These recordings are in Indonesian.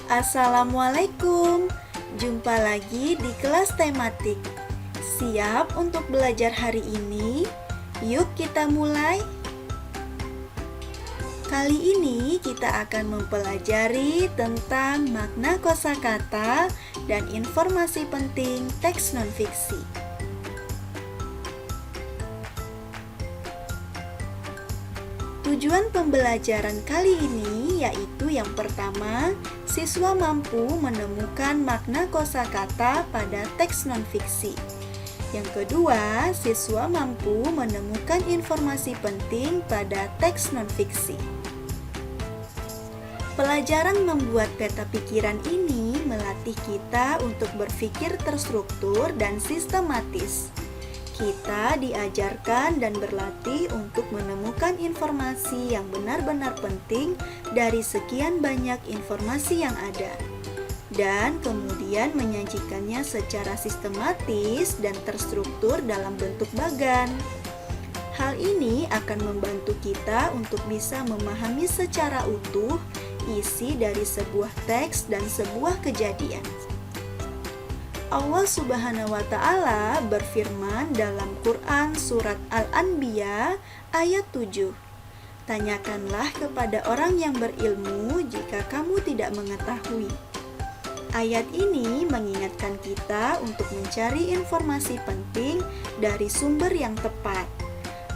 Assalamualaikum, jumpa lagi di kelas tematik. Siap untuk belajar hari ini? Yuk kita mulai. Kali ini kita akan mempelajari tentang makna kosakata dan informasi penting teks non-fiksi. Tujuan pembelajaran kali ini yaitu yang pertama, siswa mampu menemukan makna kosakata pada teks non-fiksi. Yang kedua, siswa mampu menemukan informasi penting pada teks non-fiksi. Pelajaran membuat peta pikiran ini melatih kita untuk berpikir terstruktur dan sistematis. Kita diajarkan dan berlatih untuk menemukan informasi yang benar-benar penting dari sekian banyak informasi yang ada, dan kemudian menyajikannya secara sistematis dan terstruktur dalam bentuk bagan. Hal ini akan membantu kita untuk bisa memahami secara utuh isi dari sebuah teks dan sebuah kejadian. Allah Subhanahu wa Ta'ala berfirman dalam Quran Surat Al-Anbiya ayat 7. Tanyakanlah kepada orang yang berilmu jika kamu tidak mengetahui. Ayat ini mengingatkan kita untuk mencari informasi penting dari sumber yang tepat.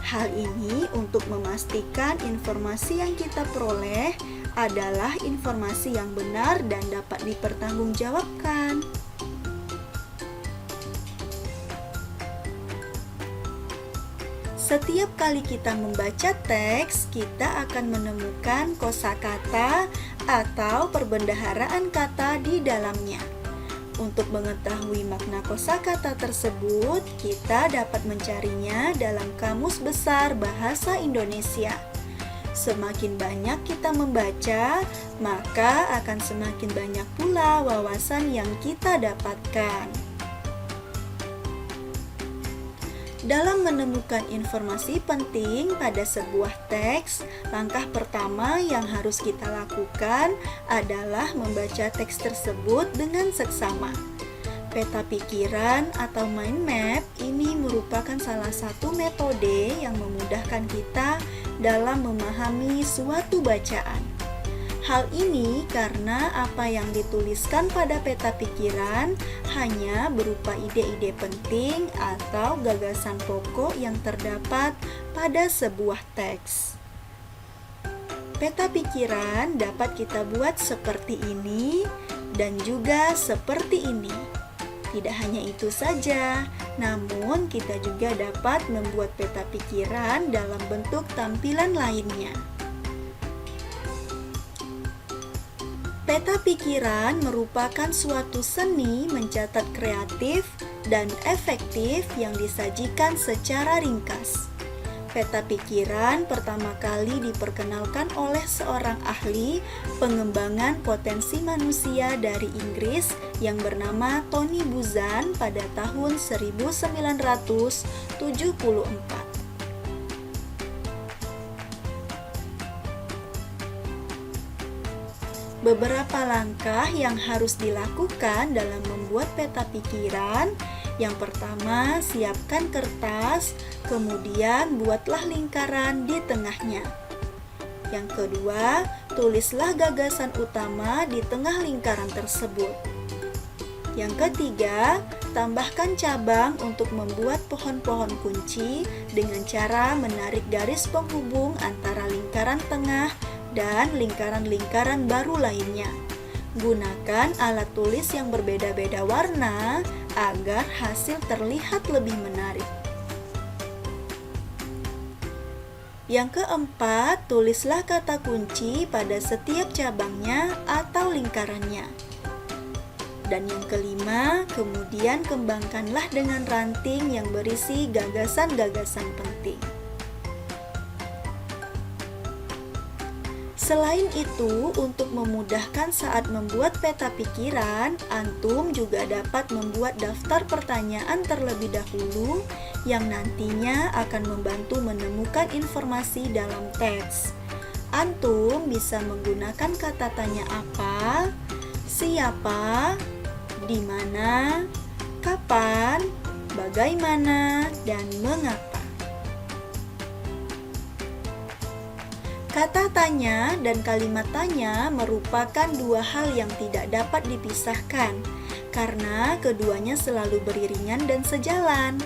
Hal ini untuk memastikan informasi yang kita peroleh adalah informasi yang benar dan dapat dipertanggungjawabkan. Setiap kali kita membaca teks, kita akan menemukan kosakata atau perbendaharaan kata di dalamnya. Untuk mengetahui makna kosakata tersebut, kita dapat mencarinya dalam Kamus Besar Bahasa Indonesia. Semakin banyak kita membaca, maka akan semakin banyak pula wawasan yang kita dapatkan. Dalam menemukan informasi penting pada sebuah teks, langkah pertama yang harus kita lakukan adalah membaca teks tersebut dengan seksama. Peta pikiran atau mind map ini merupakan salah satu metode yang memudahkan kita dalam memahami suatu bacaan. Hal ini karena apa yang dituliskan pada peta pikiran hanya berupa ide-ide penting atau gagasan pokok yang terdapat pada sebuah teks. Peta pikiran dapat kita buat seperti ini dan juga seperti ini. Tidak hanya itu saja, namun kita juga dapat membuat peta pikiran dalam bentuk tampilan lainnya. Peta pikiran merupakan suatu seni mencatat kreatif dan efektif yang disajikan secara ringkas. Peta pikiran pertama kali diperkenalkan oleh seorang ahli pengembangan potensi manusia dari Inggris yang bernama Tony Buzan pada tahun 1974. Beberapa langkah yang harus dilakukan dalam membuat peta pikiran. Yang pertama, siapkan kertas, kemudian buatlah lingkaran di tengahnya. Yang kedua, tulislah gagasan utama di tengah lingkaran tersebut. Yang ketiga, tambahkan cabang untuk membuat pohon-pohon kunci dengan cara menarik garis penghubung antara lingkaran tengah dan lingkaran-lingkaran baru lainnya. Gunakan alat tulis yang berbeda-beda warna agar hasil terlihat lebih menarik. Yang keempat, tulislah kata kunci pada setiap cabangnya atau lingkarannya. Dan yang kelima, kemudian kembangkanlah dengan ranting yang berisi gagasan-gagasan penting. Selain itu, untuk memudahkan saat membuat peta pikiran, antum juga dapat membuat daftar pertanyaan terlebih dahulu yang nantinya akan membantu menemukan informasi dalam teks. Antum bisa menggunakan kata tanya apa, siapa, di mana, kapan, bagaimana, dan mengapa. Kata tanya dan kalimat tanya merupakan dua hal yang tidak dapat dipisahkan, karena keduanya selalu beriringan dan sejalan.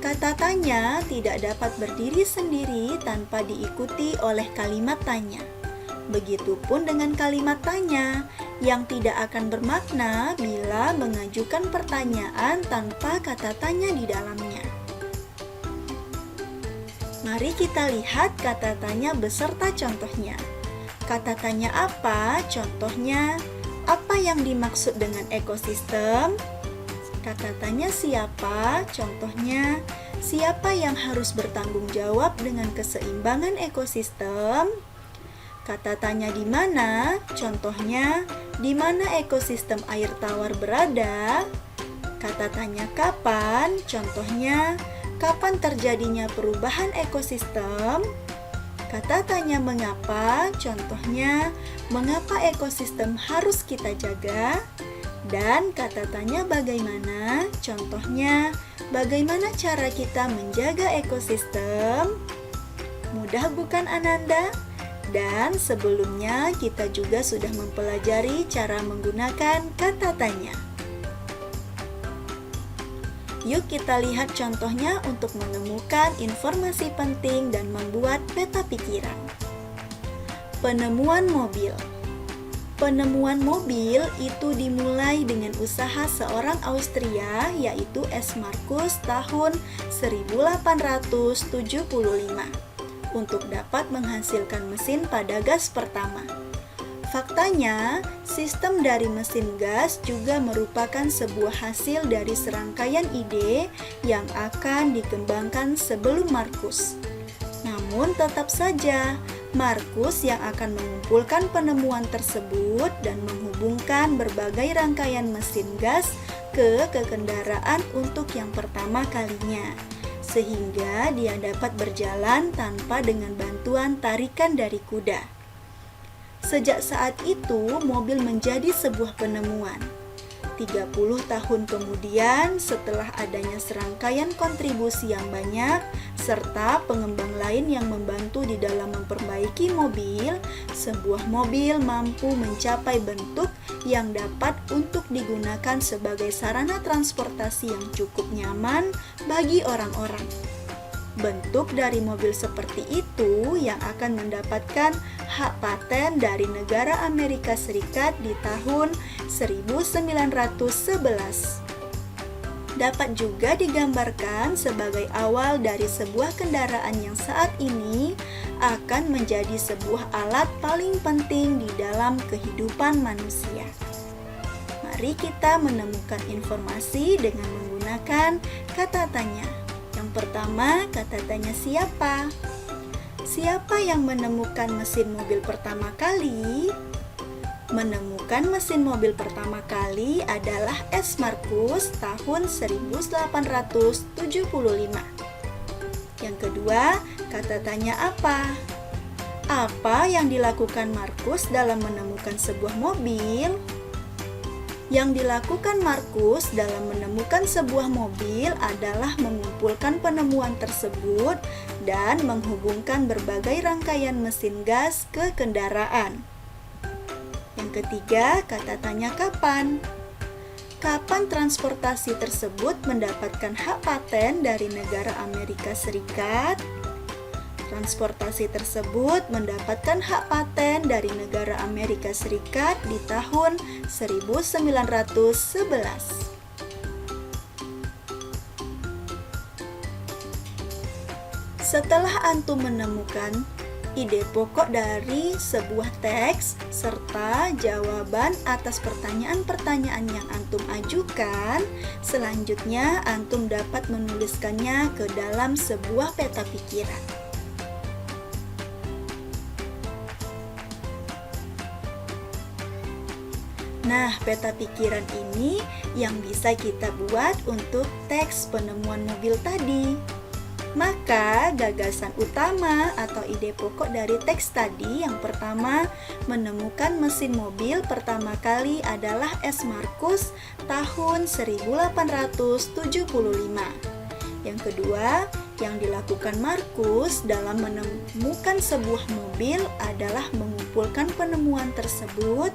Kata tanya tidak dapat berdiri sendiri tanpa diikuti oleh kalimat tanya. Begitupun dengan kalimat tanya, yang tidak akan bermakna bila mengajukan pertanyaan tanpa kata tanya di dalamnya. Mari kita lihat kata tanya beserta contohnya. Kata tanya apa? Contohnya, apa yang dimaksud dengan ekosistem? Kata tanya siapa? Contohnya, siapa yang harus bertanggung jawab dengan keseimbangan ekosistem? Kata tanya di mana? Contohnya, di mana ekosistem air tawar berada? Kata tanya kapan? Contohnya, kapan terjadinya perubahan ekosistem? Kata tanya mengapa? Contohnya, mengapa ekosistem harus kita jaga? Dan kata tanya bagaimana? Contohnya, bagaimana cara kita menjaga ekosistem? Mudah bukan Ananda? Dan sebelumnya kita juga sudah mempelajari cara menggunakan kata tanya. Yuk kita lihat contohnya untuk menemukan informasi penting dan membuat peta pikiran. Penemuan mobil. Penemuan mobil itu dimulai dengan usaha seorang Austria yaitu S. Marcus tahun 1875 untuk dapat menghasilkan mesin pada gas pertama. Faktanya, sistem dari mesin gas juga merupakan sebuah hasil dari serangkaian ide yang akan dikembangkan sebelum Marcus. Namun tetap saja, Marcus yang akan mengumpulkan penemuan tersebut dan menghubungkan berbagai rangkaian mesin gas ke kendaraan untuk yang pertama kalinya, sehingga dia dapat berjalan tanpa dengan bantuan tarikan dari kuda. Sejak saat itu, mobil menjadi sebuah penemuan. 30 tahun kemudian, setelah adanya serangkaian kontribusi yang banyak, serta pengembang lain yang membantu di dalam memperbaiki mobil, sebuah mobil mampu mencapai bentuk yang dapat untuk digunakan sebagai sarana transportasi yang cukup nyaman bagi orang-orang. Bentuk dari mobil seperti itu yang akan mendapatkan hak paten dari negara Amerika Serikat di tahun 1911. Dapat juga digambarkan sebagai awal dari sebuah kendaraan yang saat ini akan menjadi sebuah alat paling penting di dalam kehidupan manusia. Mari kita menemukan informasi dengan menggunakan kata tanya. Yang pertama, kata tanya siapa? Siapa yang menemukan mesin mobil pertama kali? Menemukan mesin mobil pertama kali adalah S. Marcus tahun 1875. Yang kedua, kata tanya apa? Apa yang dilakukan Marcus dalam menemukan sebuah mobil? Yang dilakukan Marcus dalam menemukan sebuah mobil adalah mengumpulkan penemuan tersebut dan menghubungkan berbagai rangkaian mesin gas ke kendaraan. Yang ketiga, kata tanya kapan? Kapan transportasi tersebut mendapatkan hak paten dari negara Amerika Serikat? Transportasi tersebut mendapatkan hak paten dari negara Amerika Serikat di tahun 1911. Setelah antum menemukan ide pokok dari sebuah teks serta jawaban atas pertanyaan-pertanyaan yang antum ajukan, selanjutnya antum dapat menuliskannya ke dalam sebuah peta pikiran. Nah, peta pikiran ini yang bisa kita buat untuk teks penemuan mobil tadi. Maka gagasan utama atau ide pokok dari teks tadi yang pertama, menemukan mesin mobil pertama kali adalah S. Markus tahun 1875. Yang kedua, yang dilakukan Markus dalam menemukan sebuah mobil adalah mengumpulkan penemuan tersebut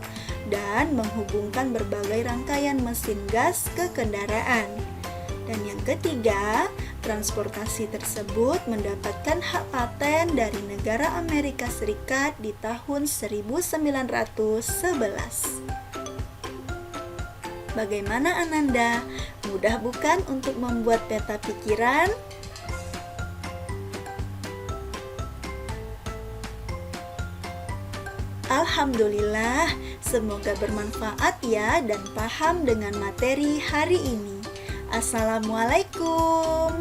dan menghubungkan berbagai rangkaian mesin gas ke kendaraan. Dan yang ketiga, transportasi tersebut mendapatkan hak paten dari negara Amerika Serikat di tahun 1911. Bagaimana Ananda? Mudah bukan untuk membuat peta pikiran? Alhamdulillah, semoga bermanfaat ya dan paham dengan materi hari ini. Assalamualaikum.